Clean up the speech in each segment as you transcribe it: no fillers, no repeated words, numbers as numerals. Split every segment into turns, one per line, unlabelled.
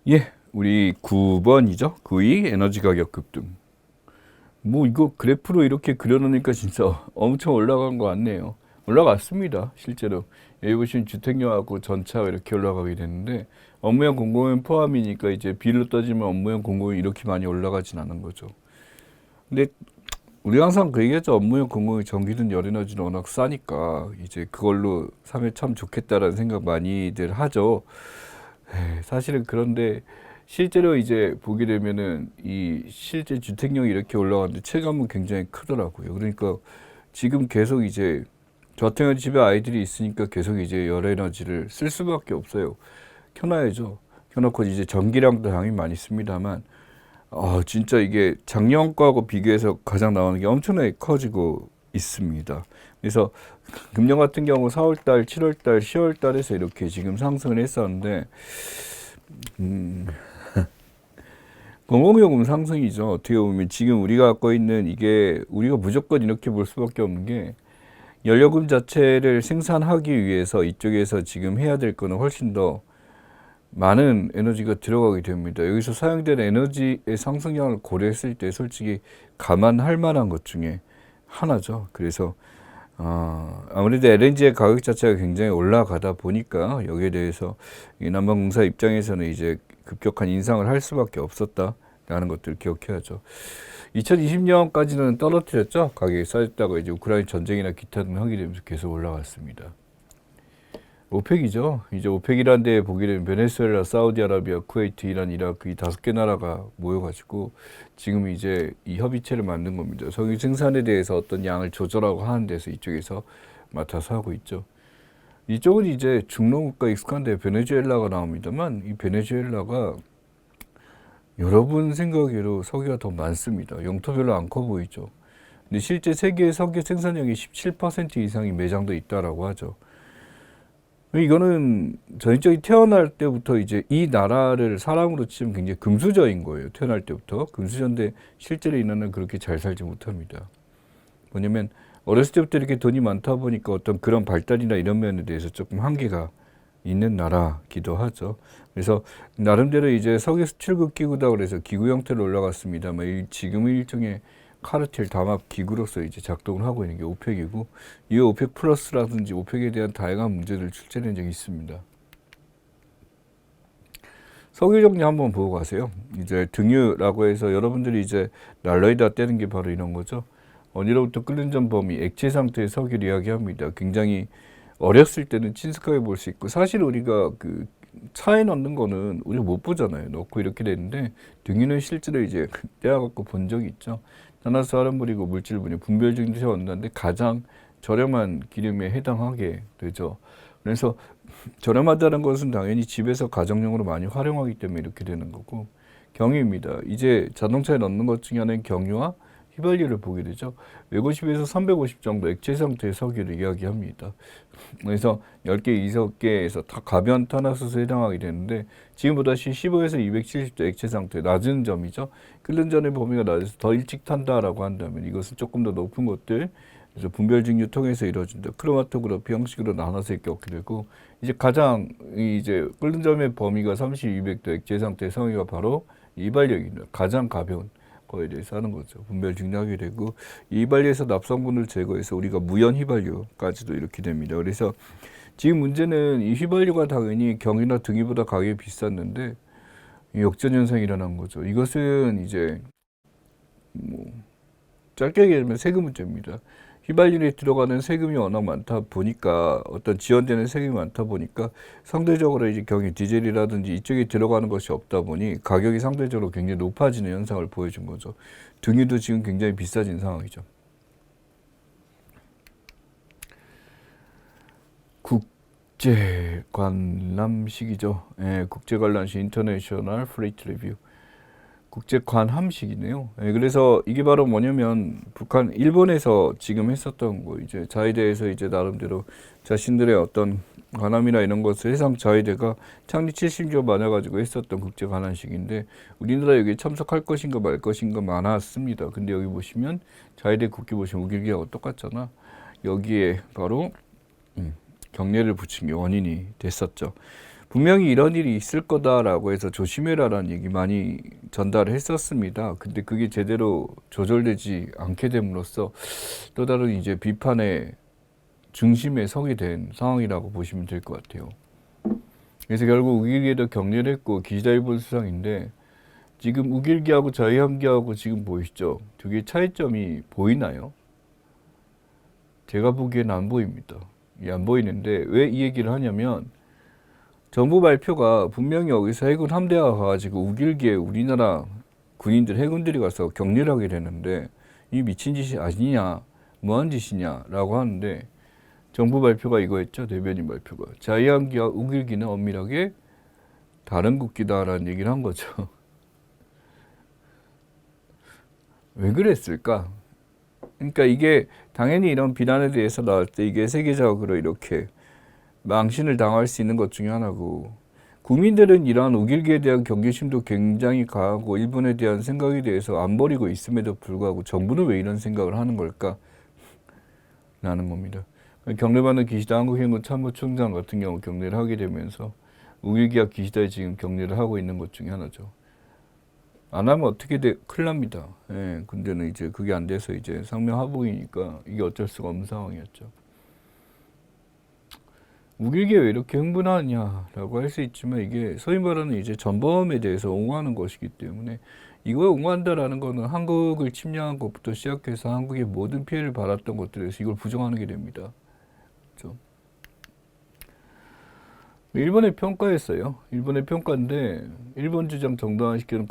예, 우리 9번이죠. 9위 에너지 가격 급등. 뭐 이거 그래프로 이렇게 그려놓으니까 진짜 엄청 올라간 것 같네요. 올라갔습니다. 실제로. 여기 보시면 주택료하고 전차가 이렇게 올라가게 되는데 업무용 공공연 포함이니까 이제 비율로 따지면 업무용 공공연 이렇게 많이 올라가진 않은 거죠. 근데 우리 항상 그 얘기하죠. 업무용 공공연 전기든 열에너지는 워낙 싸니까 이제 그걸로 사면 참 좋겠다라는 생각 많이들 하죠. 사실은 그런데 실제로 이제 보게 되면은 이 실제 주택량이 이렇게 올라가는데 체감은 굉장히 크더라고요. 그러니까 지금 계속 이제 저 같은 경우 집에 아이들이 있으니까 계속 이제 열에너지를 쓸 수밖에 없어요. 켜놔야죠. 켜놓고 이제 전기량도 당연히 많이 씁니다만 진짜 이게 작년 거하고 비교해서 가장 나오는 게 엄청나게 커지고 있습니다. 그래서 금년 같은 경우 4월달, 7월달, 10월달에서 이렇게 지금 상승을 했었는데 공공요금 상승이죠. 어떻게 보면 지금 우리가 갖고 있는 이게 우리가 무조건 이렇게 볼 수밖에 없는 게 연료금 자체를 생산하기 위해서 이쪽에서 지금 해야 될 거는 훨씬 더 많은 에너지가 들어가게 됩니다. 여기서 사용되는 에너지의 상승량을 고려했을 때 솔직히 감안할 만한 것 중에 하나죠. 그래서 아무래도 LNG의 가격 자체가 굉장히 올라가다 보니까 여기에 대해서 이 남방공사 입장에서는 이제 급격한 인상을 할 수밖에 없었다라는 것들을 기억해야죠. 2020년까지는 떨어뜨렸죠. 가격이 싸졌다가 이제 우크라이나 전쟁이나 기타 등 하게 되면서 계속 올라갔습니다. 오펙이죠. 이제 오펙이라는 데 보게 되면 베네수엘라, 사우디아라비아, 쿠웨이트, 이란, 이라크 이 5개 나라가 모여가지고 지금 이제 이 협의체를 만든 겁니다. 석유 생산에 대해서 어떤 양을 조절하고 하는 데서 이쪽에서 맡아서 하고 있죠. 이쪽은 이제 중동국가 익숙한데 베네수엘라가 나옵니다만 이 베네수엘라가 여러분 생각으로 석유가 더 많습니다. 영토별로 안 커 보이죠. 근데 실제 세계 석유 생산량의 17% 이상이 매장돼 있다라고 하죠. 이거는 전형적인 태어날 때부터 이제 이 나라를 사람으로 치면 굉장히 금수저인 거예요. 태어날 때부터. 금수저인데 실제로 이 나라는 그렇게 잘 살지 못합니다. 뭐냐면 어렸을 때부터 이렇게 돈이 많다 보니까 어떤 그런 발달이나 이런 면에 대해서 조금 한계가 있는 나라기도 하죠. 그래서 나름대로 이제 석유 수출국 기구다 그래서 기구 형태로 올라갔습니다만 지금은 일종의 카르텔 담합 기구로서 이제 작동을 하고 있는 게 오펙이고 이 오펙 플러스라든지 오펙에 대한 다양한 문제들을 출제된 적이 있습니다. 석유 정리 한번 보고 가세요. 이제 등유라고 해서 여러분들이 이제 날로이다 떼는 게 바로 이런 거죠. 어디로부터 끓는 전 범위, 액체 상태의 석유를 이야기합니다. 굉장히 어렸을 때는 친숙하게 볼 수 있고 사실 우리가 그 차에 넣는 거는 우리가 못 보잖아요. 넣고 이렇게 되는데 등유는 실제로 이제 떼어갖고 본 적이 있죠. 탄화수화물이고 물질분이 분별증에서 얻는데 가장 저렴한 기름에 해당하게 되죠. 그래서 저렴하다는 것은 당연히 집에서 가정용으로 많이 활용하기 때문에 이렇게 되는 거고 경유입니다. 이제 자동차에 넣는 것 중에 하나는 경유와 휘발유를 보게 되죠. 150에서 350 정도 액체 상태의 석유를 이야기합니다. 그래서 10개, 20개에서 다 가변 탄화수소에 해당하게 되는데 지금보다 15에서 270도 액체 상태 낮은 점이죠. 끓는 전의 범위가 낮아서 더 일찍 탄다라고 한다면 이것은 조금 더 높은 것들 그래서 분별 증류 통해서 이루어진다. 크로마토그래피 형식으로 나눠서 이렇게 얻게 되고 이제 가장 이제 끓는 점의 범위가 30, 200도 액체 상태의 성유가 바로 이발력입니다. 가장 가벼운 거에 대해서 하는 거죠. 분별 증류하게 되고 이발유에서 납성분을 제거해서 우리가 무연 휘발유까지도 이렇게 됩니다. 그래서 지금 문제는 이 휘발유가 당연히 경유나 등유보다 가격이 비쌌는데 역전 현상이 일어난 거죠. 이것은 이제 뭐 짧게 얘기하면 세금 문제입니다. 휘발유에 들어가는 세금이 워낙 많다 보니까 어떤 지원되는 세금이 많다 보니까 상대적으로 이제 경유 디젤이라든지 이쪽에 들어가는 것이 없다 보니 가격이 상대적으로 굉장히 높아지는 현상을 보여준 거죠. 등유도 지금 굉장히 비싸진 상황이죠. 국제 관람식이죠. 예, 국제 관람식 인터내셔널 프레이트 리뷰. 국제 관함식이네요. 예, 그래서 이게 바로 뭐냐면 북한, 일본에서 지금 했었던 거 이제 자위대에서 이제 나름대로 자신들의 어떤 관함이나 이런 것을 해상 자위대가 창립 70주년 맞아가지고 했었던 국제 관함식인데 우리나라 여기 참석할 것인가 말 것인가 많았습니다. 근데 여기 보시면 자위대 국기 보시면 우길기하고 똑같잖아. 여기에 바로 경례를 붙인 게 원인이 됐었죠. 분명히 이런 일이 있을 거다라고 해서 조심해라라는 얘기 많이 전달을 했었습니다. 근데 그게 제대로 조절되지 않게 됨으로써 또 다른 이제 비판의 중심에 서게 된 상황이라고 보시면 될 것 같아요. 그래서 결국 우길기에도 격려를 했고 기시다일본 수상인데 지금 우길기하고 자유한기하고 지금 보이시죠? 두 개의 차이점이 보이나요? 제가 보기엔 안 보입니다. 안 보이는데 왜 이 얘기를 하냐면 정부 발표가 분명히 여기서 해군 함대가 가가지고 우길기에 우리나라 군인들 해군들이 가서 격려를 하게 되는데 이 미친 짓이 아니냐 뭐한 짓이냐 라고 하는데 정부 발표가 이거였죠. 대변인 발표가 자유한기와 우길기는 엄밀하게 다른 국기다라는 얘기를 한 거죠. 왜 그랬을까? 그러니까 이게 당연히 이런 비난에 대해서 나올 때 이게 세계적으로 이렇게 망신을 당할 수 있는 것 중에 하나고 국민들은 이러한 우길기에 대한 경계심도 굉장히 강하고 일본에 대한 생각에 대해서 안 버리고 있음에도 불구하고 정부는 왜 이런 생각을 하는 걸까? 라는 겁니다. 격려받는 기시다 한국해군 참모총장 같은 경우 격려를 하게 되면서 우길기와 기시다에 지금 격려를 하고 있는 것 중에 하나죠. 안 하면 어떻게 큰일 납니다. 예, 근데는 이제 그게 안 돼서 이제 상명하복이니까 이게 어쩔 수가 없는 상황이었죠. 우길기에 왜 이렇게 흥분하냐라고 할 수 있지만 이게 소위 말하는 이제 전범에 대해서 옹호하는 것이기 때문에 이거에 옹호한다라는 거는 한국을 침략한 것부터 시작해서 한국의 모든 피해를 받았던 것들에서 이걸 부정하는 게 됩니다. 그렇죠? 일본의 평가였어요. 일본의 평가인데 일본 주장 정당화시키는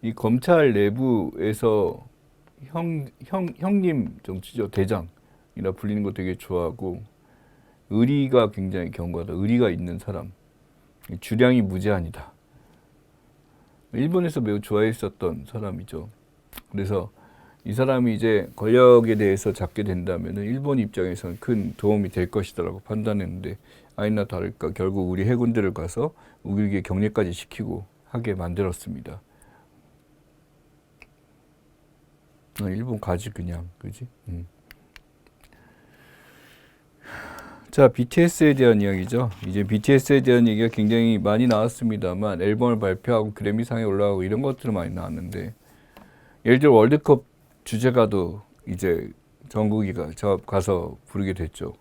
이 검찰 내부에서 형님 정치죠. 대장이라 불리는 거 되게 좋아하고 의리가 굉장히 견고하다. 의리가 있는 사람. 주량이 무제한이다. 일본에서 매우 좋아했었던 사람이죠. 그래서 이 사람이 이제 권력에 대해서 잡게 된다면 일본 입장에서는 큰 도움이 될 것이다라고 판단했는데 아니나 다를까 결국 우리 해군들을 가서 우길기에 격려까지 시키고 하게 만들었습니다. 일본 가지 그냥 그지? 자, BTS에 대한 이야기죠. 이제 BTS에 대한 얘기가 굉장히 많이 나왔습니다만 앨범을 발표하고 그래미상에 올라가고 이런 것들은 많이 나왔는데 예를 들어 월드컵 주제가도 이제 정국이가 가서 부르게 됐죠.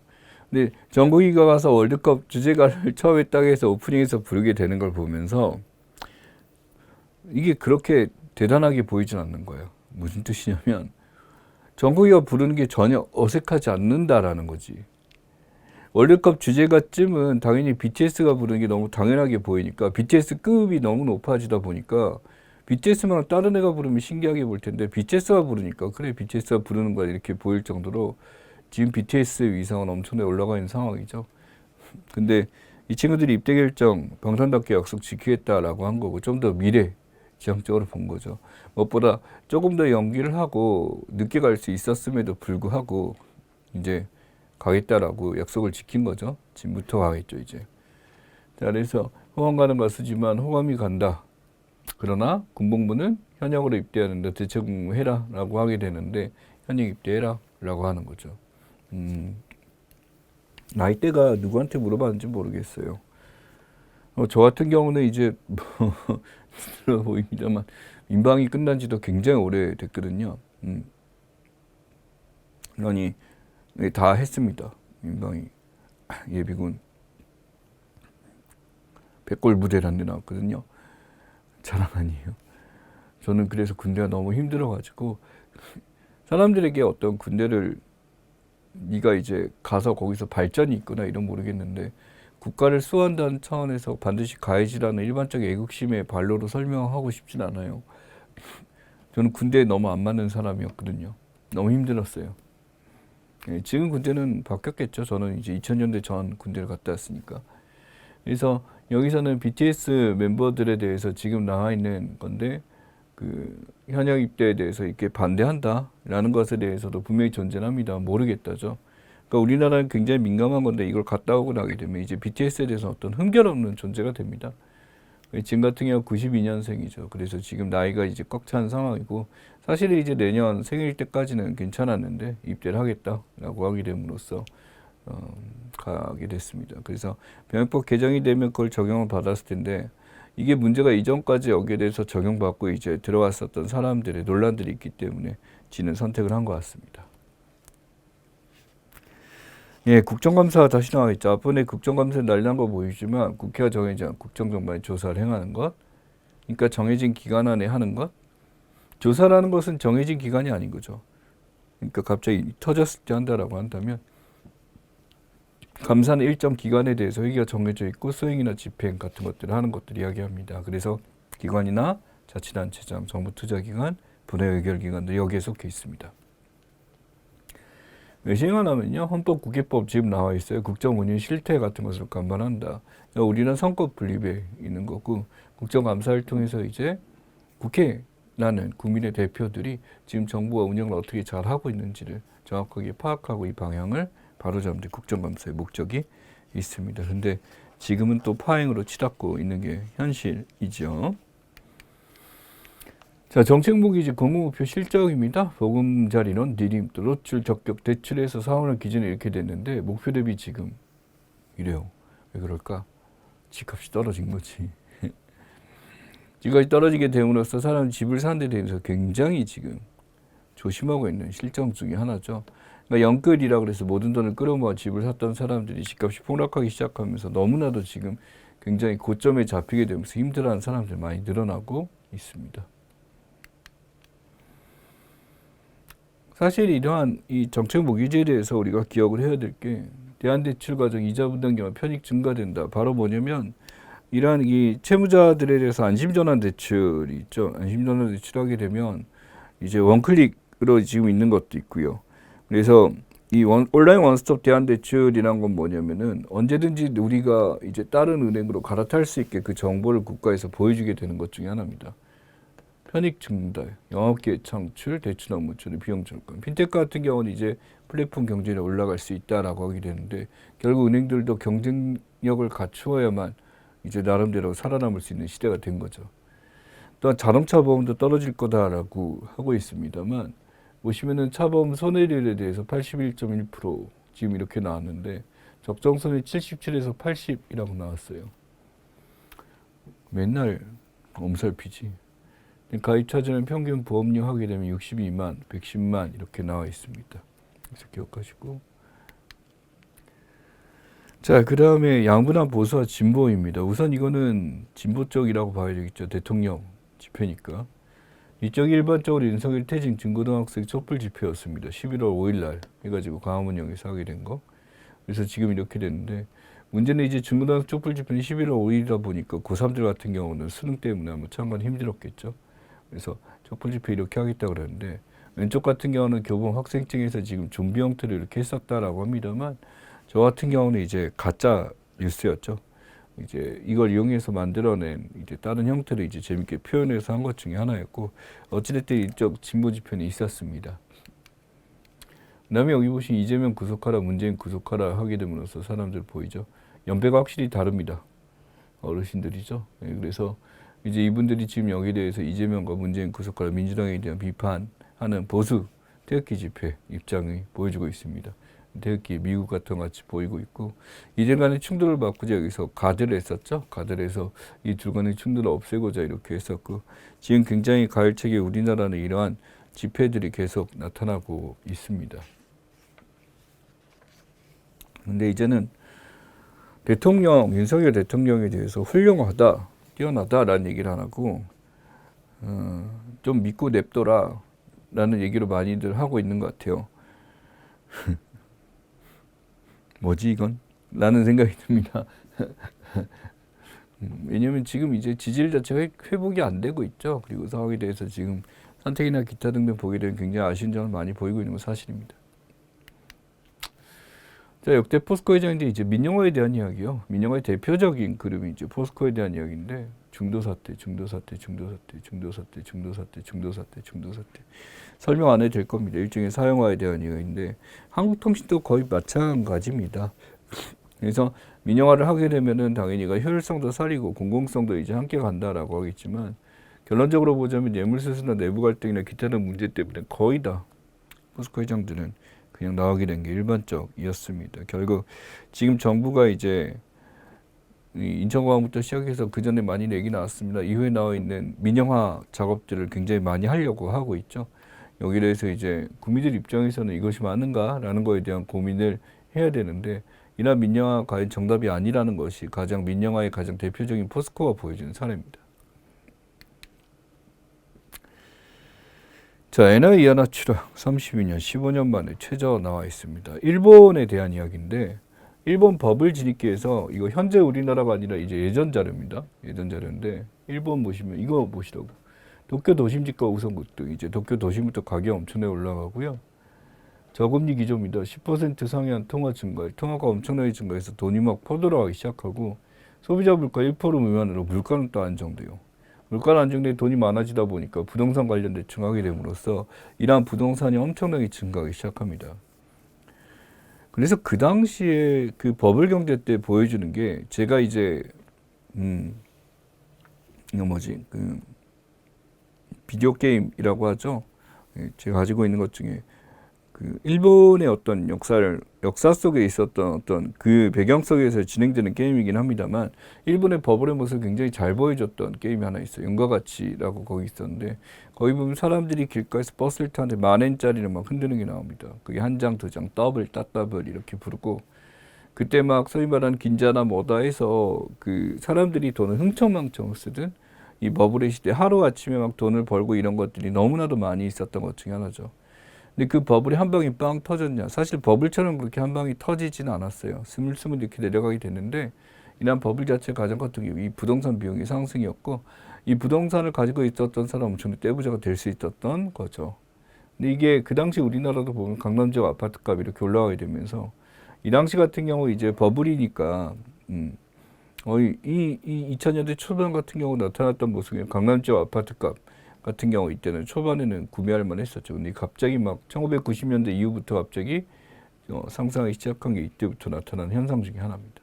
근데 정국이가 가서 월드컵 주제가를 처음에 딱 해서 오프닝에서 부르게 되는 걸 보면서 이게 그렇게 대단하게 보이진 않는 거예요. 무슨 뜻이냐면 정국이가 부르는 게 전혀 어색하지 않는다라는 거지. 월드컵 주제가쯤은 당연히 BTS가 부르는 게 너무 당연하게 보이니까 BTS급이 너무 높아지다 보니까 BTS만 다른 애가 부르면 신기하게 볼 텐데 BTS가 부르니까 그래 BTS가 부르는 거야 이렇게 보일 정도로 지금 BTS의 위상은 엄청나게 올라가 있는 상황이죠. 근데 이 친구들이 입대 결정 방탄답게 약속 지키겠다라고 한 거고 좀 더 미래 지향적으로 본 거죠. 무엇보다 조금 더 연기를 하고 늦게 갈 수 있었음에도 불구하고 이제 가겠다라고 약속을 지킨 거죠. 지금부터 가겠죠 이제. 자, 그래서 호감 가는 가수지만 호감이 간다. 그러나 군복무는 현역으로 입대하는데 대체 공무해라 라고 하게 되는데 현역 입대해라 라고 하는 거죠. 나이대가 누구한테 물어봤는지 모르겠어요. 저 같은 경우는 이제 들어 보입니다만 민방위 끝난 지도 굉장히 오래 됐거든요. 아니 다 했습니다. 민방위 예비군 백골 부대라는 데 나왔거든요. 자랑 아니에요. 저는 그래서 군대가 너무 힘들어가지고 사람들에게 어떤 군대를 네가 이제 가서 거기서 발전이 있거나 이런 모르겠는데 국가를 수호한다는 차원에서 반드시 가야지라는 일반적인 애국심의 발로로 설명하고 싶진 않아요. 저는 군대에 너무 안 맞는 사람이었거든요. 너무 힘들었어요. 지금 군대는 바뀌었겠죠. 저는 이제 2000년대 전 군대를 갔다 왔으니까. 그래서 여기서는 BTS 멤버들에 대해서 지금 나와 있는 건데 그 현역 입대에 대해서 이렇게 반대한다라는 것에 대해서도 분명히 존재합니다. 모르겠다죠. 그러니까 우리나라는 굉장히 민감한 건데 이걸 갔다 오고 나게 되면 이제 BTS에 대해서 어떤 흠결 없는 존재가 됩니다. 지금 같은 경우 92년생이죠. 그래서 지금 나이가 이제 꽉 찬 상황이고 사실은 이제 내년 생일 때까지는 괜찮았는데 입대를 하겠다라고 하게 됨으로써 가게 됐습니다. 그래서 병역법 개정이 되면 그걸 적용을 받았을 텐데 이게 문제가 이전까지 여기에 대해서 적용받고 이제 들어왔었던 사람들의 논란들이 있기 때문에 지는 선택을 한 것 같습니다. 예, 국정감사 다시 나와 있죠. 앞번에 국정감사 날난 거 보이지만 국회가 정해진 국정정보의 조사를 행하는 것, 그러니까 정해진 기간 안에 하는 것, 조사라는 것은 정해진 기간이 아닌 거죠. 그러니까 갑자기 터졌을 때 한다라고 한다면 감사는 일정 기간에 대해서 회기가 정해져 있고 수행이나 집행 같은 것들을 하는 것들을 이야기합니다. 그래서 기관이나 자치단체장, 정부투자기관, 분회의결기관도 여기에 속해 있습니다. 왜 시행하냐면요, 헌법국회법 지금 나와 있어요. 국정운영 실태 같은 것을 감안한다. 우리는 선거 분립에 있는 거고 국정감사를 통해서 이제 국회라는 국민의 대표들이 지금 정부가 운영을 어떻게 잘 하고 있는지를 정확하게 파악하고 이 방향을 바로잡는 데 국정감사의 목적이 있습니다. 근데 지금은 또 파행으로 치닫고 있는 게 현실이죠. 자, 정책목이 이제 공공목표 실적입니다. 보금자리론, 디딤, 또 노출, 적격, 대출에서 4월 기준에 이렇게 됐는데 목표 대비 지금 이래요. 왜 그럴까? 집값이 떨어진 거지. 집값이 떨어지게 됨으로써 사람이 집을 사는 데 대해서 굉장히 지금 조심하고 있는 실정 중에 하나죠. 그러니까 영끌이라 그래서 모든 돈을 끌어모아 집을 샀던 사람들이 집값이 폭락하기 시작하면서 너무나도 지금 굉장히 고점에 잡히게 되면서 힘들어하는 사람들이 많이 늘어나고 있습니다. 사실 이러한 이 정책 모기지에 대해서 우리가 기억을 해야 될 게 대한대출 과정 이자 분담금과 편익 증가된다. 바로 뭐냐면 이러한 이 채무자들에 대해서 안심전환 대출이 있죠. 안심전환 대출하게 되면 이제 원클릭으로 지금 있는 것도 있고요. 그래서 이 온라인 원스톱 대한대출이란 건 뭐냐면은 언제든지 우리가 이제 다른 은행으로 갈아탈 수 있게 그 정보를 국가에서 보여주게 되는 것 중에 하나입니다. 편익 증대, 영업기회 창출, 대출 업무 처리, 비용 절감. 핀테크 같은 경우는 이제 플랫폼 경쟁에 올라갈 수 있다라고 하게 되는데 결국 은행들도 경쟁력을 갖추어야만 이제 나름대로 살아남을 수 있는 시대가 된 거죠. 또한 자동차 보험도 떨어질 거다라고 하고 있습니다만 보시면은 차보험 손해율에 대해서 81.1% 지금 이렇게 나왔는데 적정선이 77에서 80이라고 나왔어요. 맨날 엄살피지. 가입차주는 평균 보험료 하게 되면 62만, 110만 이렇게 나와 있습니다. 그래서 기억하시고. 자, 그 다음에 양분한 보수와 진보입니다. 우선 이거는 진보 쪽이라고 봐야 되겠죠. 대통령 집회니까. 이쪽이 일반적으로 윤석열 퇴진 중고등학생 촛불 집회였습니다. 11월 5일 날 해가지고 광화문역에서 하게 된 거. 그래서 지금 이렇게 됐는데 문제는 이제 중고등학생 촛불 집회는 11월 5일이다 보니까 고3들 같은 경우는 수능 때문에 아마 참관 힘들었겠죠. 그래서 촛불 집회 이렇게 하겠다 그랬는데 왼쪽 같은 경우는 교복 학생증에서 지금 좀비 형태로 이렇게 했었다라고 합니다만 저 같은 경우는 이제 가짜 뉴스였죠. 이제 이걸 이용해서 만들어낸 이제 다른 형태로 이제 재밌게 표현해서 한 것 중에 하나였고 어찌됐든 이쪽 진보 집회는 있었습니다. 그다음에 여기 보시면 이재명 구속하라, 문재인 구속하라 하게 됨으로써 사람들 보이죠. 연배가 확실히 다릅니다. 어르신들이죠. 네, 그래서 이제 이분들이 지금 여기에 대해서 이재명과 문재인 구속하라, 민주당에 대한 비판하는 보수 태극기 집회 입장이 보여주고 있습니다. 태극기 미국 같은 것 같이 보이고 있고 이들 간의 충돌을 막고자 여기서 가드를 했었죠. 가드를 해서 이 둘 간의 충돌을 없애고자 이렇게 했었고 지금 굉장히 가열차게 우리나라는 이러한 집회들이 계속 나타나고 있습니다. 근데 이제는 대통령, 윤석열 대통령에 대해서 훌륭하다, 뛰어나다라는 얘기를 안 하고 좀 믿고 냅둬라 라는 얘기를 많이들 하고 있는 것 같아요. 뭐지 이건? 라는 생각이 듭니다. 왜냐면 지금 이제 지지율 자체가 회복이 안 되고 있죠. 그리고 상황에 대해서 지금 선택이나 기타 등등 보게 되면 굉장히 아쉬운 점을 많이 보이고 있는 건 사실입니다. 자, 역대 포스코 회장인데 이제 민영화에 대한 이야기요. 민영화의 대표적인 그룹이 이제 포스코에 대한 이야기인데 중도사태 설명 안 해도 될 겁니다. 일종의 사형화에 대한 이야기인데 한국통신도 거의 마찬가지입니다. 그래서 민영화를 하게 되면은 당연히 효율성도 살리고 공공성도 이제 함께 간다라고 하겠지만 결론적으로 보자면 뇌물수수나 내부 갈등이나 기타 등 문제 때문에 거의 다 포스코 회장들은 그냥 나오게 된 게 일반적이었습니다. 결국 지금 정부가 이제 인천공항부터 시작해서 그 전에 많이 얘기 나왔습니다. 이후에 나와 있는 민영화 작업들을 굉장히 많이 하려고 하고 있죠. 여기에 대해서 이제 국민들 입장에서는 이것이 맞는가라는 거에 대한 고민을 해야 되는데 이러한 민영화 과연 정답이 아니라는 것이 가장 민영화의 가장 대표적인 포스코가 보여주는 사례입니다. 자, 엔화 이하나 추락 32년 15년 만에 최저 나와 있습니다. 일본에 대한 이야기인데 일본 버블 진입기에서 이거 현재 우리나라가 아니라 이제 예전 자료입니다. 예전 자료인데 일본 보시면 이거 보시라고. 도쿄 도심지가 우선국도 이제 도쿄 도심부터 가격이 엄청나게 올라가고요. 저금리 기조입니다. 10% 상회한 통화 증가, 통화가 엄청나게 증가해서 돈이 막 퍼들어가기 시작하고 소비자 물가 1% 미만으로 물가는 또 안정돼요. 물가는 안정돼 돈이 많아지다 보니까 부동산 관련 대충하게 됨으로써 이러한 부동산이 엄청나게 증가하기 시작합니다. 그래서 그 당시에 그 버블 경제 때 보여주는 게 제가 이제 이거 뭐지 그 비디오 게임이라고 하죠. 제가 가지고 있는 것 중에 그 일본의 어떤 역사 속에 있었던 어떤 그 배경 속에서 진행되는 게임이긴 합니다만 일본의 버블의 모습을 굉장히 잘 보여줬던 게임이 하나 있어요. 용과 같이라고 거기 있었는데 거기 보면 사람들이 길가에서 버스를 타는데 10,000엔짜리를 막 흔드는 게 나옵니다. 그게 한 장, 두 장, 더블, 따더블 이렇게 부르고 그때 막 소위 말하는 긴자나 뭐다 해서 그 사람들이 돈을 흥청망청 쓰든 이 버블의 시대 하루아침에 막 돈을 벌고 이런 것들이 너무나도 많이 있었던 것 중에 하나죠. 근데 그 버블이 한 방이 빵 터졌냐? 사실 버블처럼 그렇게 한 방이 터지지는 않았어요. 스물스물 이렇게 내려가게 됐는데 이런 버블 자체가 가장 컸던 게 이 부동산 비용의 상승이었고 이 부동산을 가지고 있었던 사람은 엄청나게 떼부자가 될 수 있었던 거죠. 근데 이게 그 당시 우리나라도 보면 강남 지역 아파트값이 이렇게 올라가게 되면서 이 당시 같은 경우 이제 버블이니까 이 2000년대 초반 같은 경우 나타났던 모습이 강남 지역 아파트값 같은 경우 이때는 초반에는 구매할 만 했었죠. 근데 갑자기 막 1990년대 이후부터 갑자기 상승하기 시작한 게 이때부터 나타난 현상 중에 하나입니다.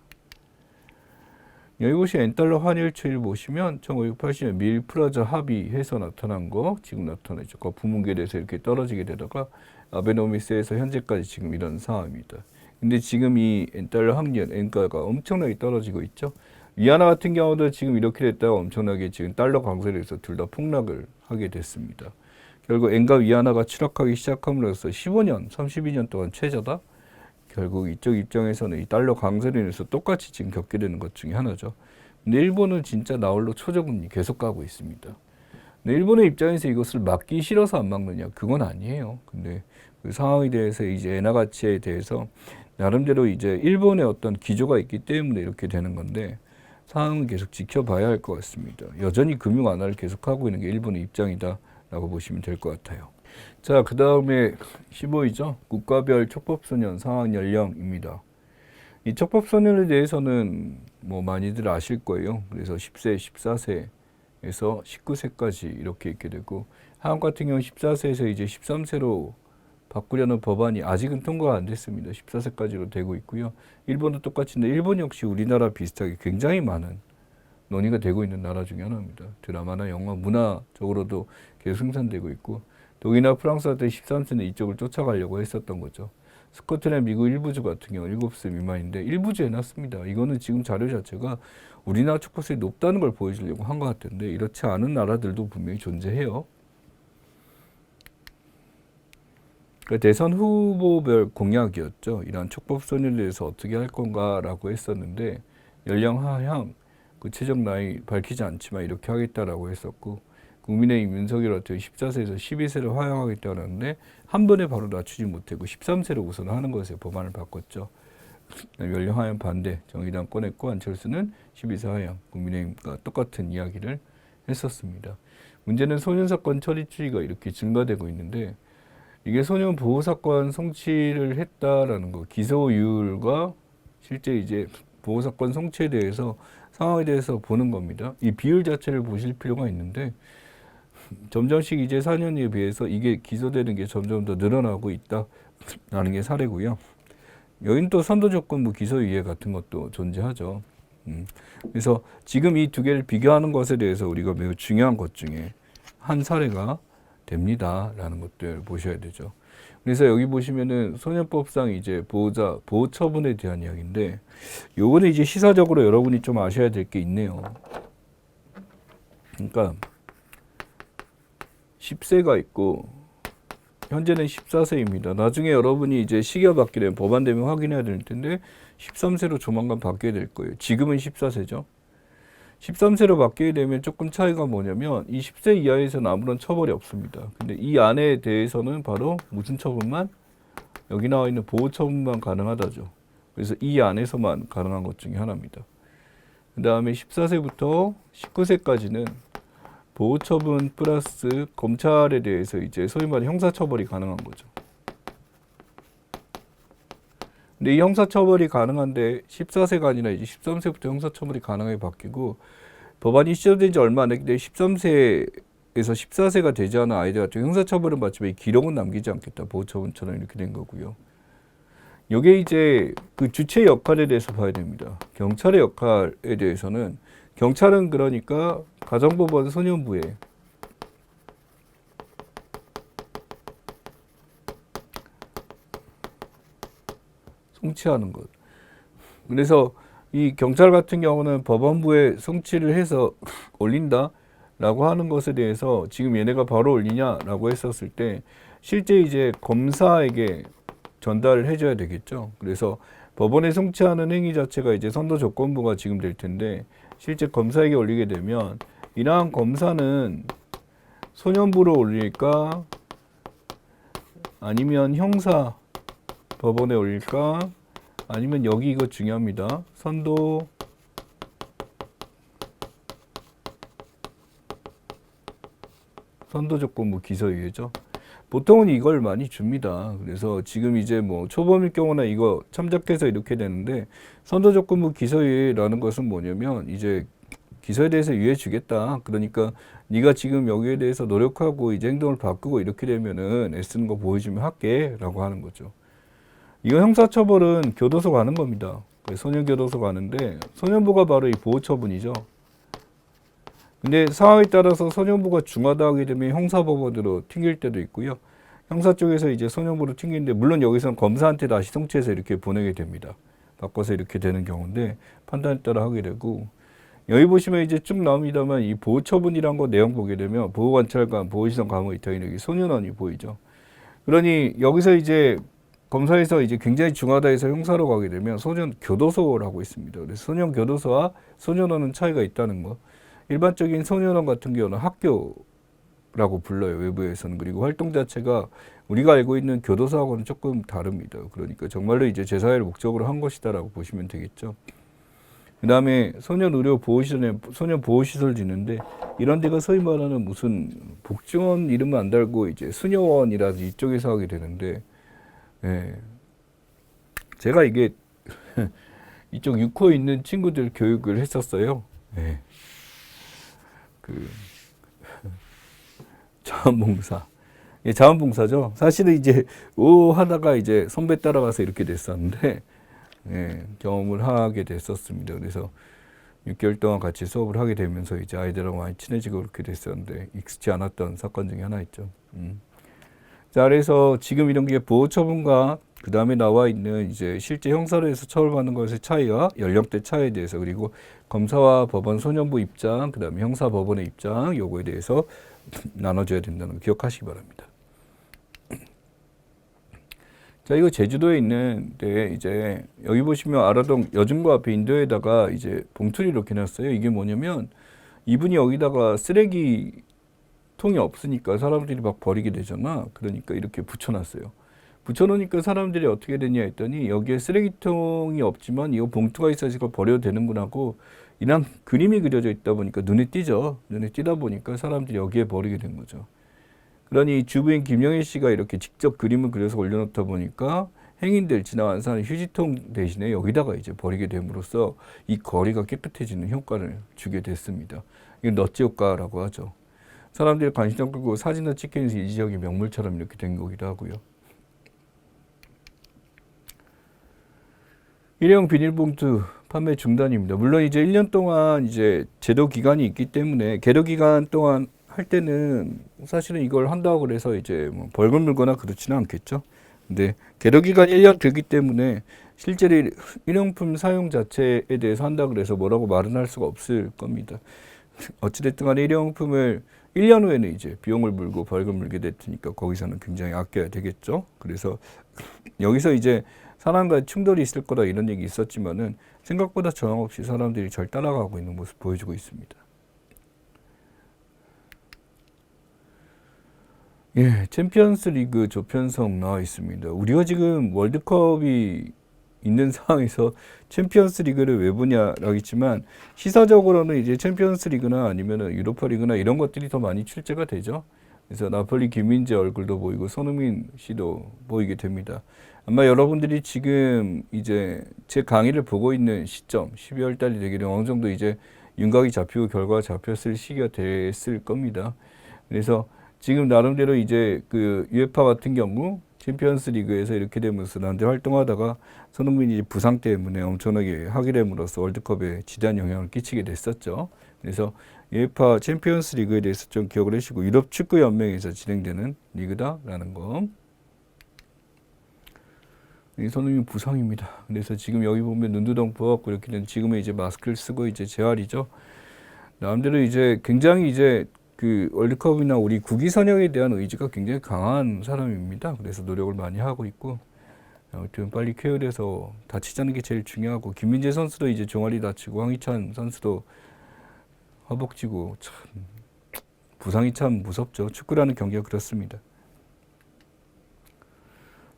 이것이 엔달러 환율치를 보시면 1980년 밀 프라자 합의해서 나타난 거 지금 나타나죠. 부문계에서 이렇게 떨어지게 되다가 아베노미스에서 현재까지 지금 이런 상황입니다. 근데 지금 이 엔달러 환율 엔가가 엄청나게 떨어지고 있죠. 위안화 같은 경우도 지금 이렇게 됐다가 엄청나게 지금 달러 강세를 해서 둘 다 폭락을 하게 됐습니다. 결국 엔과 위안화가 추락하기 시작함으로써 15년, 32년 동안 최저다. 결국 이쪽 입장에서는 이 달러 강세로 인해서 똑같이 지금 겪게 되는 것 중에 하나죠. 근데 일본은 진짜 나홀로 초저금리 계속 가고 있습니다. 근데 일본의 입장에서 이것을 막기 싫어서 안 막느냐? 그건 아니에요. 근데 그 상황에 대해서 이제 엔화 가치에 대해서 나름대로 이제 일본의 어떤 기조가 있기 때문에 이렇게 되는 건데 상황은 계속 지켜봐야 할 것 같습니다. 여전히 금융 완화를 계속하고 있는 게 일본의 입장이다라고 보시면 될 것 같아요. 자, 그 다음에 15위죠. 국가별 촉법소년 상황 연령입니다. 이 촉법소년에 대해서는 뭐 많이들 아실 거예요. 그래서 10세, 14세에서 19세까지 이렇게 있게 되고 한국 같은 경우 14세에서 이제 13세로 바꾸려는 법안이 아직은 통과가 안 됐습니다. 14세까지로 되고 있고요. 일본도 똑같은데 일본 역시 우리나라 비슷하게 굉장히 많은 논의가 되고 있는 나라 중에 하나입니다. 드라마나 영화, 문화적으로도 계속 생산되고 있고 독일이나 프랑스 할 때 13세는 이쪽을 쫓아가려고 했었던 거죠. 스코틀랜드, 미국 일부주 같은 경우 7세 미만인데 일부주 해놨습니다. 이거는 지금 자료 자체가 우리나라 촉법세이 높다는 걸 보여주려고 한 것 같은데 이렇지 않은 나라들도 분명히 존재해요. 대선 후보별 공약이었죠. 이러한 촉법소년에 대해서 어떻게 할 건가라고 했었는데 연령 하향, 그 최적 나이 밝히지 않지만 이렇게 하겠다라고 했었고 국민의힘 윤석열 같은 14세에서 12세를 하향하겠다고 하는데 한 번에 바로 낮추지 못하고 13세로 우선 하는 것에 법안을 바꿨죠. 연령 하향 반대, 정의당 꺼냈고 안철수는 12세 하향, 국민의힘과 똑같은 이야기를 했었습니다. 문제는 소년사건 처리 추이가 이렇게 증가되고 있는데 이게 소년 보호사건 성취를 했다라는 거, 기소율과 실제 이제 보호사건 성취에 대해서 상황에 대해서 보는 겁니다. 이 비율 자체를 보실 필요가 있는데 점점씩 이제 4년에 비해서 이게 기소되는 게 점점 더 늘어나고 있다라는 게 사례고요. 여긴 또 선도조건부 기소유예 같은 것도 존재하죠. 그래서 지금 이 두 개를 비교하는 것에 대해서 우리가 매우 중요한 것 중에 한 사례가 됩니다라는 것들 보셔야 되죠. 그래서 여기 보시면은 소년법상 이제 보호자 보호 처분에 대한 이야기인데, 요거는 이제 시사적으로 여러분이 좀 아셔야 될 게 있네요. 그러니까 10세가 있고 현재는 14세입니다. 나중에 여러분이 이제 시기가 바뀌게 되면 법안 되면 확인해야 될 텐데 13세로 조만간 바뀌게 될 거예요. 지금은 14세죠. 13세로 바뀌게 되면 조금 차이가 뭐냐면 이 10세 이하에서는 아무런 처벌이 없습니다. 근데 이 안에 대해서는 바로 무슨 처분만? 여기 나와 있는 보호 처분만 가능하다죠. 그래서 이 안에서만 가능한 것 중에 하나입니다. 그 다음에 14세부터 19세까지는 보호 처분 플러스 검찰에 대해서 이제 소위 말해 형사처벌이 가능한 거죠. 근데 이 형사처벌이 가능한데 14세가 아니라 이제 13세부터 형사처벌이 가능하게 바뀌고, 법안이 시정된 지 얼마 안 됐기 때문에 13세에서 14세가 되지 않은 아이들 같은 형사처벌은 받지만 이 기록은 남기지 않겠다. 보호처분처럼 이렇게 된 거고요. 이게 이제 그 주체 역할에 대해서 봐야 됩니다. 경찰의 역할에 대해서는, 경찰은 그러니까 가정법원 소년부에 송치하는 것. 그래서 이 경찰 같은 경우는 법원부에 송치를 해서 올린다라고 하는 것에 대해서 지금 얘네가 바로 올리냐라고 했었을 때 실제 이제 검사에게 전달을 해줘야 되겠죠. 그래서 법원에 송치하는 행위 자체가 이제 선도 조건부가 지금 될 텐데, 실제 검사에게 올리게 되면 이러한 검사는 소년부로 올릴까 아니면 형사 법원에 올릴까 아니면 여기 이거 중요합니다. 선도 조건부 기소유예죠. 보통은 이걸 많이 줍니다. 그래서 지금 이제 뭐 초범일 경우나 이거 참작해서 이렇게 되는데, 선도 조건부 기소유예라는 것은 뭐냐면 이제 기소에 대해서 유예 주겠다. 그러니까 네가 지금 여기에 대해서 노력하고 이제 행동을 바꾸고 이렇게 되면은 애쓰는 거 보여주면 할게라고 하는 거죠. 이거 형사처벌은 교도소 가는 겁니다. 소년교도소 가는데 소년부가 바로 이 보호처분이죠. 근데 상황에 따라서 소년부가 중하다 하게 되면 형사법원으로 튕길 때도 있고요. 형사 쪽에서 이제 소년부로 튕기는데, 물론 여기서는 검사한테 다시 송치해서 이렇게 보내게 됩니다. 바꿔서 이렇게 되는 경우인데 판단에 따라 하게 되고, 여기 보시면 이제 쭉 나옵니다만 이 보호처분이란 거 내용 보게 되면 보호관찰관, 보호시설 감호 이탈 여기 소년원이 보이죠. 그러니 여기서 이제 검사에서 이제 굉장히 중하다 해서 형사로 가게 되면 소년 교도소라고 있습니다. 그래서 소년 교도소와 소년원은 차이가 있다는 거. 일반적인 소년원 같은 경우는 학교라고 불러요, 외부에서는. 그리고 활동 자체가 우리가 알고 있는 교도소하고는 조금 다릅니다. 그러니까 정말로 이제 제사회를 목적으로 한 것이다라고 보시면 되겠죠. 그 다음에 소년 의료 보호시설에 소년 보호시설 짓는데, 이런 데가 소위 말하는 무슨 복지원 이름은 안 달고 이제 수녀원이라든지 이쪽에서 하게 되는데, 예. 제가 이게 이쪽 6호에 있는 친구들 교육을 했었어요. 예. 그 자원봉사. 예, 자원봉사죠. 사실은 이제 하다가 이제 선배 따라가서 이렇게 됐었는데, 예, 경험을 하게 됐었습니다. 그래서 6개월 동안 같이 수업을 하게 되면서 이제 아이들하고 많이 친해지고 그렇게 됐었는데, 익숙지 않았던 사건 중에 하나 있죠. 자, 그래서 지금 이런 게 보호처분과 그 다음에 나와 있는 이제 실제 형사로 해서 처벌받는 것의 차이와 연령대 차이에 대해서, 그리고 검사와 법원 소년부 입장, 그 다음에 형사 법원의 입장, 요거에 대해서 나눠줘야 된다는 거 기억하시기 바랍니다. 자, 이거 제주도에 있는데 이제 여기 보시면 아라동 여중과 앞에 인도에다가 이제 봉투를 이렇게 놨어요. 이게 뭐냐면 이분이 여기다가 쓰레기 통이 없으니까 사람들이 막 버리게 되잖아. 그러니까 이렇게 붙여놨어요. 붙여놓으니까 사람들이 어떻게 되냐 했더니 여기에 쓰레기통이 없지만 이거 봉투가 있어서 이걸 버려도 되는구나 하고 이런 그림이 그려져 있다 보니까 눈에 띄죠. 눈에 띄다 보니까 사람들이 여기에 버리게 된 거죠. 그러니 주부인 김영애 씨가 이렇게 직접 그림을 그려서 올려놓다 보니까 행인들 지나가는 사람 휴지통 대신에 여기다가 이제 버리게 됨으로써 이 거리가 깨끗해지는 효과를 주게 됐습니다. 이건 넛지 효과라고 하죠. 사람들이 관심 끌고 사진을 찍히면서 이 지역이 명물처럼 이렇게 된 거기도 하고요. 일회용 비닐봉투 판매 중단입니다. 물론 이제 1년 동안 이제 제도 기간이 있기 때문에 계도 기간 동안 할 때는 사실은 이걸 한다고 그래서 이제 뭐 벌금 물거나 그렇지는 않겠죠. 근데 계도 기간 1년 되기 때문에 실제로 일용품 사용 자체에 대해서 한다 그래서 뭐라고 말은 할 수가 없을 겁니다. 어찌됐든 간에 일용품을 1년 후에는 이제 비용을 물고 벌금 물게 됐으니까 거기서는 굉장히 아껴야 되겠죠. 그래서 여기서 이제 사람과 충돌이 있을 거다 이런 얘기 있었지만은 생각보다 저항 없이 사람들이 잘 따라가고 있는 모습 보여주고 있습니다. 예, 챔피언스 리그 조편성 나와 있습니다. 우리가 지금 월드컵이 있는 상황에서 챔피언스 리그를 왜 보냐라고 했지만 시사적으로는 이제 챔피언스 리그나 아니면은 유로파 리그나 이런 것들이 더 많이 출제가 되죠. 그래서 나폴리 김민재 얼굴도 보이고 손흥민 씨도 보이게 됩니다. 아마 여러분들이 지금 이제 제 강의를 보고 있는 시점 12월 달이 되기는 어느 정도 이제 윤곽이 잡히고 결과가 잡혔을 시기가 됐을 겁니다. 그래서 지금 나름대로 이제 그 UEFA 같은 경우 챔피언스 리그에서 이렇게 되면서 나한테 활동하다가 손흥민이 부상 때문에 엄청나게 하게 됨으로써 월드컵에 지대한 영향을 끼치게 됐었죠. 그래서 UEFA 챔피언스 리그에 대해서 좀 기억을 해주시고 유럽 축구 연맹에서 진행되는 리그다라는 거. 이 손흥민 부상입니다. 그래서 지금 여기 보면 눈두덩 부어갖고 이렇게 된 지금은 이제 마스크를 쓰고 이제 재활이죠. 나름대로 이제 굉장히 이제 그 월드컵이나 우리 국위 선영에 대한 의지가 굉장히 강한 사람입니다. 그래서 노력을 많이 하고 있고 아무튼 빨리 쾌유돼서 다치지 않는 게 제일 중요하고 김민재 선수도 이제 종아리 다치고 황희찬 선수도 허벅지고 참 부상이 참 무섭죠. 축구라는 경기가 그렇습니다.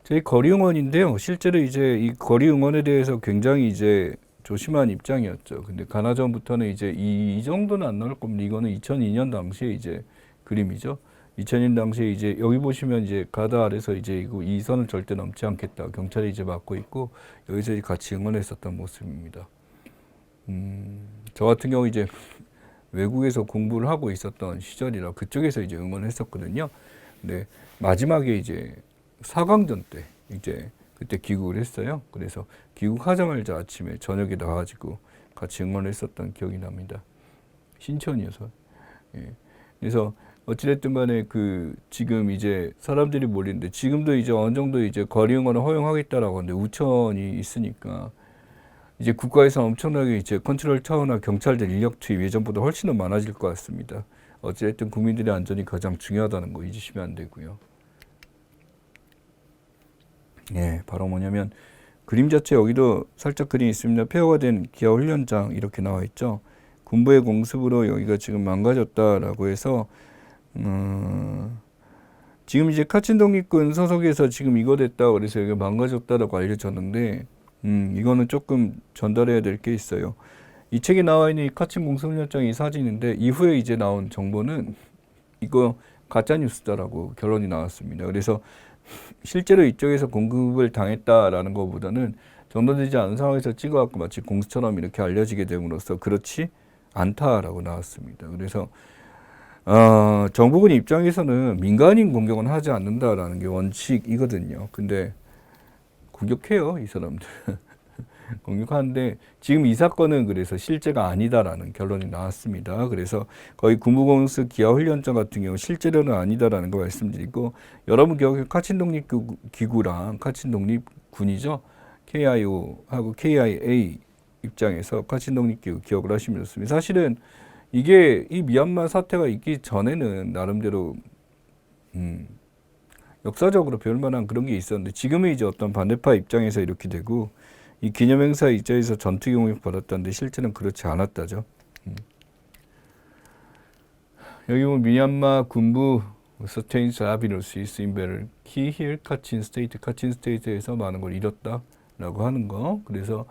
저희 거리 응원인데요. 실제로 이제 이 거리 응원에 대해서 굉장히 이제 조심한 입장이었죠. 근데 가나전부터는 이제 이 정도는 안 나올 겁니다. 이거는 2002년 당시에 이제 그림이죠. 2002년 당시에 이제 여기 보시면 이제 가다 아래서 이제 이 선을 절대 넘지 않겠다. 경찰이 이제 막고 있고 여기서 이제 같이 응원했었던 모습입니다. 저 같은 경우 이제 외국에서 공부를 하고 있었던 시절이라 그쪽에서 이제 응원했었거든요. 근데 마지막에 이제 4강전 때 이제 그때 귀국을 했어요. 그래서 귀국하자마자 아침에 저녁에 나와가지고 같이 응원을 했었던 기억이 납니다. 신천이어서. 예. 그래서 어찌됐든 간에 그 지금 이제 사람들이 몰리는데 지금도 이제 어느 정도 이제 거리 응원을 허용하겠다라고 하는데 우천이 있으니까 이제 국가에서 엄청나게 이제 컨트롤 타워나 경찰들 인력 투입 예전보다 훨씬 더 많아질 것 같습니다. 어찌됐든 국민들의 안전이 가장 중요하다는 거 잊으시면 안 되고요. 예, 바로 뭐냐면 그림 자체 여기도 살짝 그림이 있습니다. 폐허가 된 기아 훈련장 이렇게 나와 있죠. 군부의 공습으로 여기가 지금 망가졌다라고 해서 지금 이제 카친 독립군 소속에서 지금 이거 됐다 그래서 여기가 망가졌다라고 알려졌는데 이거는 조금 전달해야 될 게 있어요. 이 책에 나와 있는 이 카친 공습훈련장 이 사진인데 이후에 이제 나온 정보는 이거 가짜 뉴스다라고 결론이 나왔습니다. 그래서 실제로 이쪽에서 공급을 당했다라는 것보다는 정돈되지 않은 상황에서 찍어갖고 마치 공수처럼 이렇게 알려지게 됨으로써 그렇지 않다라고 나왔습니다. 그래서 정부군 입장에서는 민간인 공격은 하지 않는다라는 게 원칙이거든요. 근데 공격해요, 이 사람들. 공격하는데 지금 이 사건은 그래서 실제가 아니다라는 결론이 나왔습니다. 그래서 거의 군부공습 기아 훈련장 같은 경우 실제로는 아니다라는 거 말씀드리고 여러분 기억에 카친 독립기구랑 카친 독립군이죠. KIO하고 KIA 입장에서 카친 독립기구 기억을 하시면 좋습니다. 사실은 이게 이 미얀마 사태가 있기 전에는 나름대로 역사적으로 배울 만한 그런 게 있었는데 지금은 이제 어떤 반대파 입장에서 이렇게 되고 이 기념행사 입장에서 전투 용역 받았다는데 실제는 그렇지 않았다죠. 여기 보면 미얀마 군부 sustains abuses in battle. Key here, 카친 스테이트에서 많은 걸 잃었다라고 하는 거. 그래서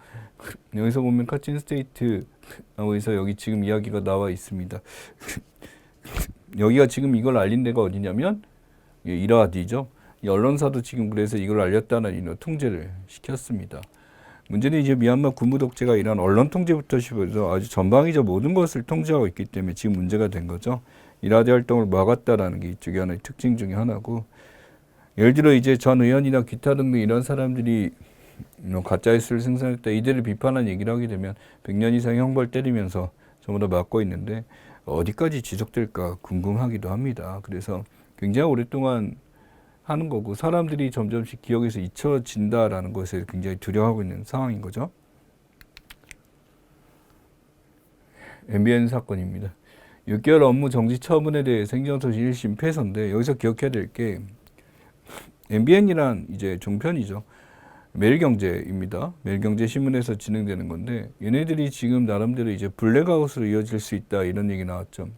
여기서 보면 카친 스테이트에서 여기 지금 이야기가 나와 있습니다. 여기가 지금 이걸 알린 데가 어디냐면 이라디죠. 이 언론사도 지금 그래서 이걸 알렸다는 이유로 통제를 시켰습니다. 문제는 이제 미얀마 군부 독재가 이런 언론 통제부터 시작해서 아주 전방위적 모든 것을 통제하고 있기 때문에 지금 문제가 된 거죠. 이라디 활동을 막았다라는 게 이쪽이 하나의 특징 중에 하나고 예를 들어 이제 전 의원이나 기타 등등 이런 사람들이 가짜 뉴스를 생산했다 이들을 비판한 얘기를 하게 되면 100년 이상 형벌 때리면서 전부 다 맞고 있는데 어디까지 지속될까 궁금하기도 합니다. 그래서 굉장히 오랫동안 하는 거고 사람들이 점점씩 기억에서 잊혀진다라는 것에 굉장히 두려워하고 있는 상황인 거죠. MBN 사건입니다. 6개월 업무 정지 처분에 대해서 행정소시 1심 패소인데 여기서 기억해야 될 게 MBN이란 이제 종편이죠. 매일경제입니다. 매일경제 신문에서 진행되는 건데 얘네들이 지금 나름대로 이제 블랙아웃으로 이어질 수 있다 이런 얘기 나왔죠.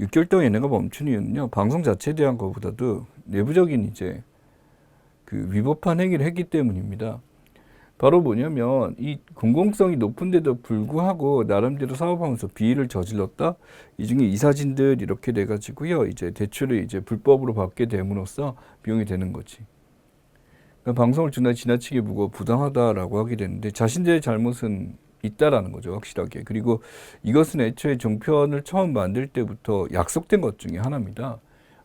6개월 동안 얘네가 멈춘 이유는요. 방송 자체에 대한 것보다도 내부적인 이제 그 위법한 행위를 했기 때문입니다. 바로 뭐냐면 이 공공성이 높은데도 불구하고 나름대로 사업하면서 비리를 저질렀다. 이 중에 이 사진들 이렇게 돼가지고요. 이제 대출을 이제 불법으로 받게 됨으로써 비용이 되는 거지. 그러니까 방송을 지나치게 보고 부당하다라고 하게 되는데 자신들의 잘못은 있다라는 거죠, 확실하게. 그리고 이것은 애초에 종편을 처음 만들 때부터 약속된 것 중에 하나입니다.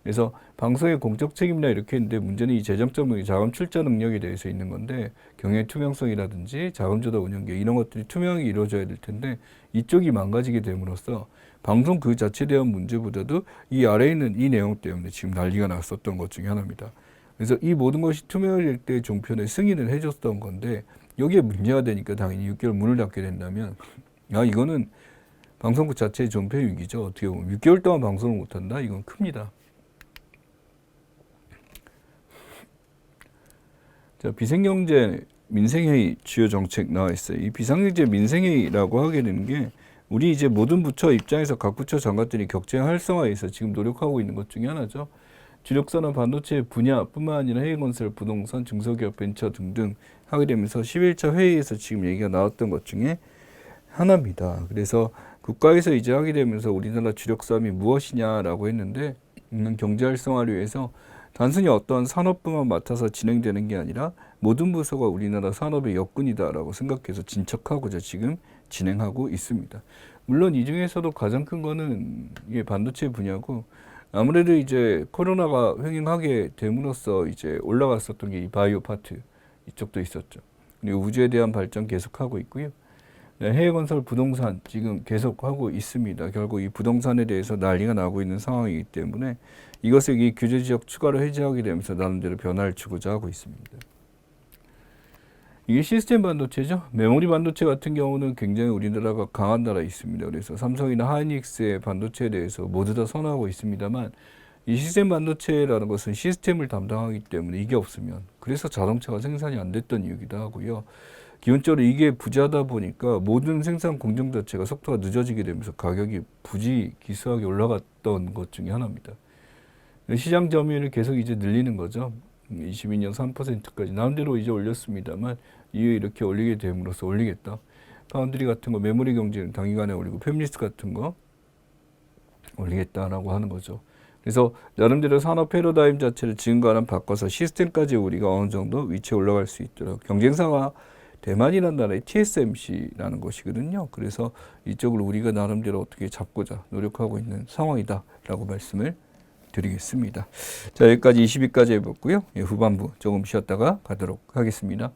그래서 방송의 공적 책임이나 이렇게 했는데 문제는 이 재정적 능력, 자금 출자 능력에 대해서 있는 건데 경영 투명성이라든지 자금 조달 운영계 이런 것들이 투명하게 이루어져야 될 텐데 이쪽이 망가지게 됨으로써 방송 그 자체에 대한 문제보다도 이 아래에 있는 이 내용 때문에 지금 난리가 났었던 것 중에 하나입니다. 그래서 이 모든 것이 투명해질 때 종편에 승인을 해줬던 건데 여기에 문제가 되니까 당연히 6개월 문을 닫게 된다면 이거는 방송국 자체의 종편 위기죠. 어떻게 보면 6개월 동안 방송을 못한다? 이건 큽니다. 자, 비상경제 민생회의 주요 정책 나와 있어요. 이 비상경제 민생회의라고 하게 되는 게 우리 이제 모든 부처 입장에서 각 부처 장관들이 격제 활성화해서 지금 노력하고 있는 것 중에 하나죠. 주력산업 반도체 분야뿐만 아니라 해외건설, 부동산, 중소기업, 벤처 등등 하게 되면서 11차 회의에서 지금 얘기가 나왔던 것 중에 하나입니다. 그래서 국가에서 이제 하게 되면서 우리나라 주력산업이 무엇이냐라고 했는데 경제 활성화를 위해서 단순히 어떤 산업부만 맡아서 진행되는 게 아니라 모든 부서가 우리나라 산업의 역군이다라고 생각해서 진척하고자 지금 진행하고 있습니다. 물론 이 중에서도 가장 큰 거는 이게 반도체 분야고 아무래도 이제 코로나가 횡행하게 됨으로써 이제 올라갔었던 게 이 바이오 파트 이쪽도 있었죠. 그리고 우주에 대한 발전 계속하고 있고요. 해외건설 부동산 지금 계속하고 있습니다. 결국 이 부동산에 대해서 난리가 나고 있는 상황이기 때문에 이것을 이 규제지역 추가로 해제하게 되면서 나름대로 변화를 주고자 하고 있습니다. 이게 시스템 반도체죠. 메모리 반도체 같은 경우는 굉장히 우리나라가 강한 나라에 있습니다. 그래서 삼성이나 하이닉스의 반도체에 대해서 모두 다 선호하고 있습니다만 이 시스템 반도체라는 것은 시스템을 담당하기 때문에 이게 없으면 그래서 자동차가 생산이 안 됐던 이유기도 하고요. 기본적으로 이게 부재하다 보니까 모든 생산 공정 자체가 속도가 늦어지게 되면서 가격이 부지기수하게 올라갔던 것 중에 하나입니다. 시장 점유율을 계속 이제 늘리는 거죠. 22년 3%까지 나름대로 이제 올렸습니다만 이후에 이렇게 올리게 됨으로써 올리겠다. 파운드리 같은 거 메모리 경제는 단기간에 올리고 팹리스 같은 거 올리겠다라고 하는 거죠. 그래서 나름대로 산업 패러다임 자체를 지금과는 바꿔서 시스템까지 우리가 어느 정도 위치에 올라갈 수 있도록 경쟁사가 대만이라는 나라의 TSMC라는 것이거든요. 그래서 이쪽을 우리가 나름대로 어떻게 잡고자 노력하고 있는 상황이다라고 말씀을 드리겠습니다. 자, 여기까지 20위까지 해봤고요. 후반부 조금 쉬었다가 가도록 하겠습니다.